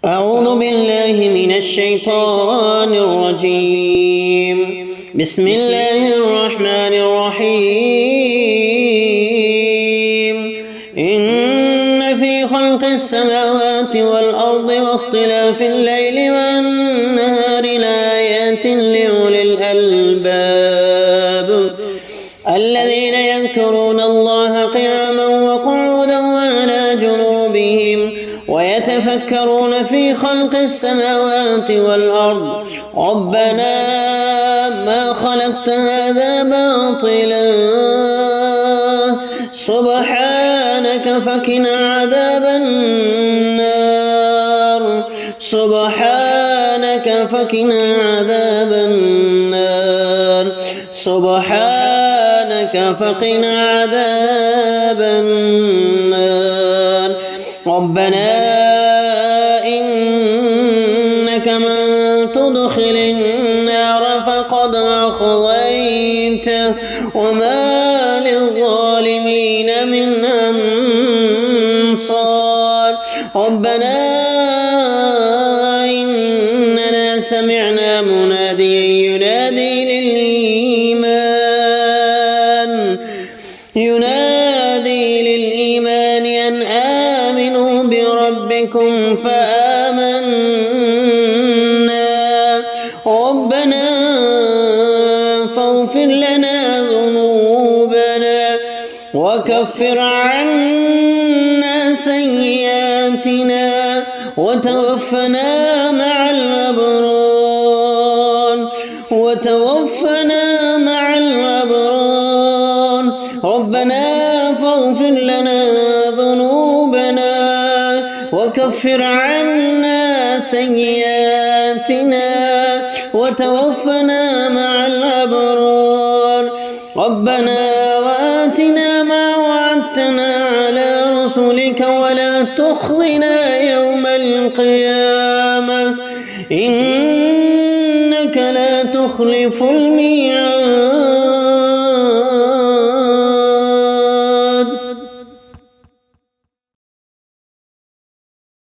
أعوذ بالله من الشيطان الرجيم. بسم الله الرحمن الرحيم. إن في خلق السماوات والأرض واختلاف الليل والنهار لآيات لأولي الألباب الذين يذكرون الله قياما وقعودا وعلى جنوبهم ويتفكرون في خلق السماوات والأرض ربنا ما خلقت هذا باطلا سبحانك فقنا عذاب النار سبحانك فقنا عذاب النار سبحانك فقنا عذاب النار ربنا إنك من تدخل النار فقد أخزيته وما للظالمين من أنصار ربنا إننا سمعنا مناديا ينادي للإيمان أن آمنوا بربكم فآمنا ربنا فاغفر لنا ذنوبنا وكفر عنا سيئاتنا وتوفنا مع الأبرار ربنا فاغفر لنا ذنوبنا وكفر عنا سيئاتنا وتوفنا مع الأبرار ربنا وآتنا ما وعدتنا على رسلك ولا تخزنا يوم القيامة إنك لا تخلف الميعاد.